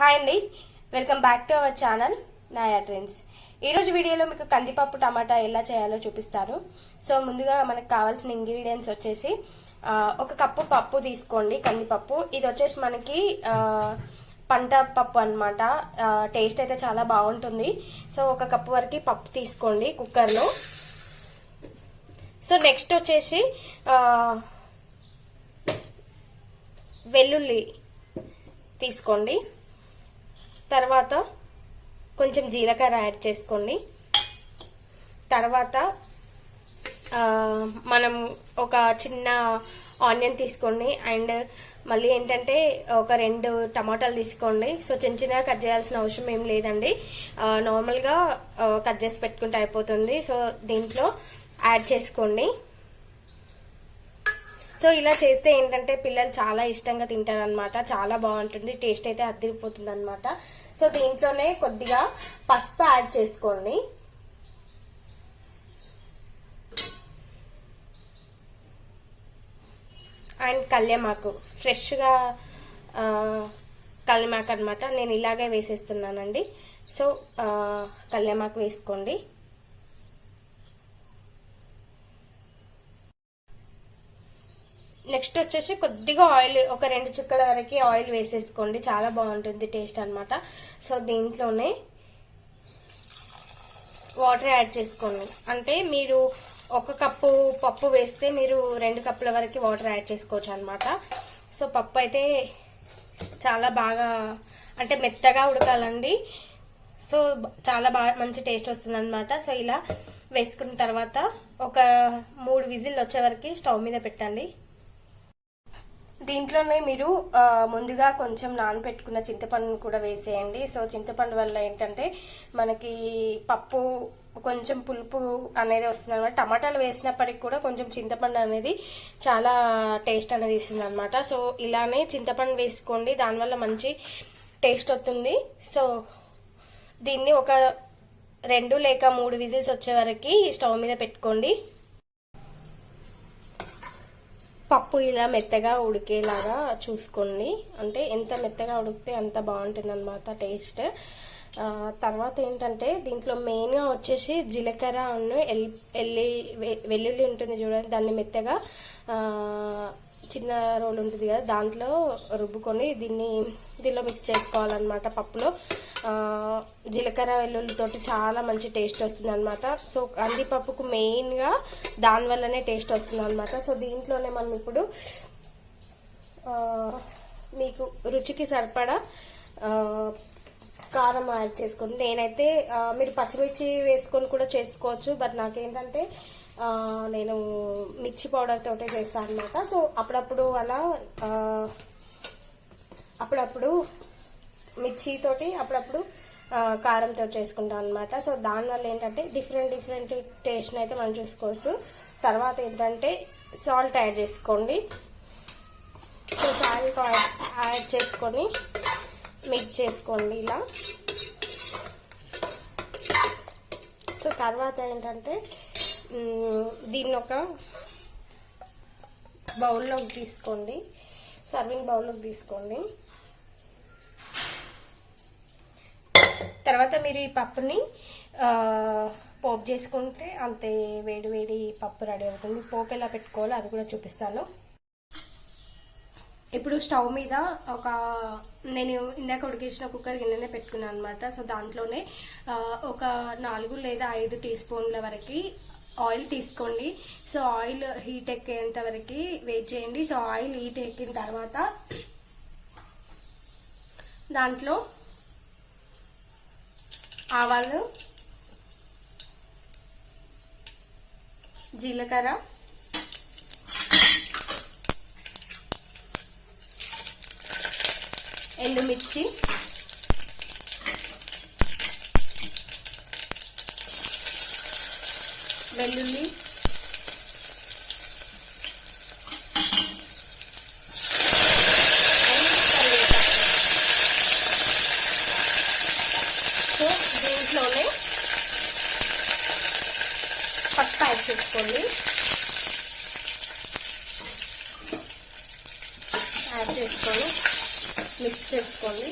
Hi అండి, welcome back to our channel Naya Trends. ఈరోజు వీడియోలో మీకు కందిపప్పు టమాటా ఎలా చేయాలో చూపిస్తాను. సో ముందుగా మనకు కావాల్సిన ఇంగ్రీడియంట్స్ వచ్చేసి ఒక కప్పు పప్పు తీసుకోండి, కందిపప్పు. ఇది వచ్చేసి మనకి పంట పప్పు అనమాట. టేస్ట్ అయితే చాలా బాగుంటుంది. సో ఒక కప్పు వరకు పప్పు తీసుకోండి కుక్కర్లో. సో నెక్స్ట్ వచ్చేసి వెల్లుల్లి తీసుకోండి. తర్వాత కొంచెం జీలకర్ర యాడ్ చేసుకోండి. తర్వాత మనం ఒక చిన్న ఆనియన్ తీసుకోండి. అండ్ మళ్ళీ ఏంటంటే ఒక 2 టమాటాలు తీసుకోండి. సో చిన్న చిన్నగా కట్ చేయాల్సిన అవసరం ఏం లేదండి, నార్మల్గా కట్ చేసి పెట్టుకుంటే అయిపోతుంది. సో దీంట్లో యాడ్ చేసుకోండి. సో ఇలా చేస్తే ఏంటంటే పిల్లలు చాలా ఇష్టంగా తింటారనమాట. చాలా బాగుంటుంది, టేస్ట్ అయితే అదిరిపోతుంది అనమాట. సో దీంట్లోనే కొద్దిగా పసుపు యాడ్ చేసుకోండి. అండ్ కళ్యామాకు, ఫ్రెష్గా కళ్యామాకు అనమాట. నేను ఇలాగే వేసేస్తున్నానండి. సో కళ్యామాకు వేసుకోండి. నెక్స్ట్ వచ్చేసి కొద్దిగా ఆయిల్, ఒక 2 చుక్కల వరకు ఆయిల్ వేసేసుకోండి. చాలా బాగుంటుంది టేస్ట్ అనమాట. సో దీంట్లోనే వాటర్ యాడ్ చేసుకోండి. అంటే మీరు 1 కప్పు పప్పు వేస్తే మీరు 2 కప్పుల వరకు వాటర్ యాడ్ చేసుకోవచ్చు అనమాట. సో పప్పు అయితే చాలా బాగా అంటే మెత్తగా ఉడకాలండి. సో చాలా బాగా మంచి టేస్ట్ వస్తుంది అనమాట. సో ఇలా వేసుకున్న తర్వాత ఒక 3 విజిల్ వచ్చే వరకు స్టవ్ మీద పెట్టండి. దీంట్లోనే మీరు ముందుగా కొంచెం నానబెట్టుకున్న చింతపండును కూడా వేసేయండి. సో చింతపండు వల్ల ఏంటంటే మనకి పప్పు కొంచెం పులుపు అనేది వస్తుంది అనమాట. టమాటాలు వేసినప్పటికి కూడా కొంచెం చింతపండు అనేది చాలా టేస్ట్ అనేది ఇస్తుంది అనమాట. సో ఇలానే చింతపండు వేసుకోండి, దానివల్ల మంచి టేస్ట్ వస్తుంది. సో దీన్ని ఒక 2 లేక 3 విజిల్స్ వచ్చే వరకు స్టవ్ మీద పెట్టుకోండి. పప్పు ఇలా మెత్తగా ఉడికేలాగా చూసుకోండి. అంటే ఎంత మెత్తగా ఉడికితే అంత బాగుంటుంది అనమాట టేస్ట్. తర్వాత ఏంటంటే దీంట్లో మెయిన్గా వచ్చేసి జీలకర్ర వెల్లుల్లి ఉంటుంది చూడండి, దాన్ని మెత్తగా చిన్న రోల్ ఉంటుంది కదా, దాంట్లో రుబ్బుకొని దీనిలో మిక్స్ చేసుకోవాలన్నమాట. పప్పులో జీలకర్ర వెల్లుల్లితోటి చాలా మంచి టేస్ట్ వస్తుంది అనమాట. సో కందిపప్పుకు మెయిన్గా దానివల్లనే టేస్ట్ వస్తుంది అనమాట. సో దీంట్లోనే మనం ఇప్పుడు మీకు రుచికి సరిపడా కారం యాడ్ చేసుకోండి. నేనైతే మీరు పచ్చిమిర్చి వేసుకొని కూడా చేసుకోవచ్చు, బట్ నాకేంటంటే నేను మిర్చి పౌడర్ తోటే చేస్తాను అనమాట. సో అప్పుడప్పుడు అలా అప్పుడప్పుడు మిర్చితోటి అప్పుడప్పుడు కారంతో చేసుకుంటాం అనమాట. సో దానివల్ల ఏంటంటే డిఫరెంట్ టేస్ట్ని అయితే మనం చూసుకోవచ్చు. తర్వాత ఏంటంటే సాల్ట్ యాడ్ చేసుకోండి. సో సాల్ట్ యాడ్ చేసుకొని మిక్స్ చేసుకోండి ఇలా. సో తర్వాత ఏంటంటే దీన్ని ఒక బౌల్లోకి తీసుకోండి, సర్వింగ్ బౌల్లోకి తీసుకోండి. తర్వాత మీరు ఈ పప్పుని పోపు చేసుకుంటే అంతే వేడి పప్పు రెడీ అవుతుంది. పోపు ఎలా పెట్టుకోవాలో అది కూడా చూపిస్తాను. ఇప్పుడు స్టవ్ మీద నేను ఇందాక ఉడికించిన కుక్కర్ గిన్నెనే పెట్టుకున్నాను అనమాట. సో దాంట్లోనే ఒక 4 లేదా 5 టీ స్పూన్ల వరకు ఆయిల్ తీసుకోండి. సో ఆయిల్ హీట్ ఎక్కేంత వరకు వెయిట్ చేయండి. సో ఆయిల్ హీట్ ఎక్కిన తర్వాత దాంట్లో ఆవాలు, జీలకర్ర, ఎండుమిర్చి, వెల్లుల్లి, సో దీంట్లోనే పసుపు యాడ్ చేసుకోండి. యాడ్ చేసుకొని మిక్స్ చేసుకోండి.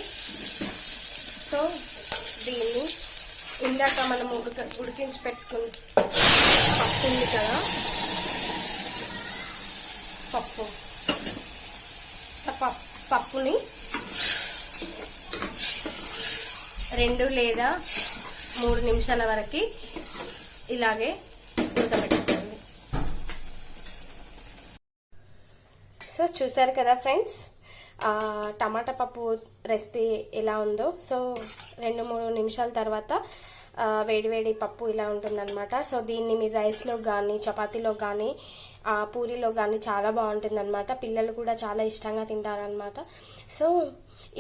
సో దీన్ని ఇందాక మనం ఉడికించి పెట్టుకున్న పప్పు ఉంది కదా, పప్పుని 2 లేదా 3 నిమిషాల వరకు ఇలాగే ఉడకబెట్టుకోండి. సో చూసారు కదా ఫ్రెండ్స్, టమాటా పప్పు రెసిపీ ఎలా ఉందో. సో 2-3 నిమిషాల తర్వాత వేడివేడి పప్పు ఇలా ఉంటుందన్నమాట. సో దీన్ని మీరు రైస్లో కానీ చపాతీలో కానీ పూరీలో కానీ చాలా బాగుంటుందన్నమాట. పిల్లలు కూడా చాలా ఇష్టంగా తింటారనమాట. సో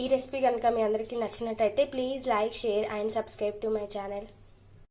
ఈ రెసిపీ కనుక మీ అందరికీ నచ్చినట్టయితే please like, share and subscribe to my channel.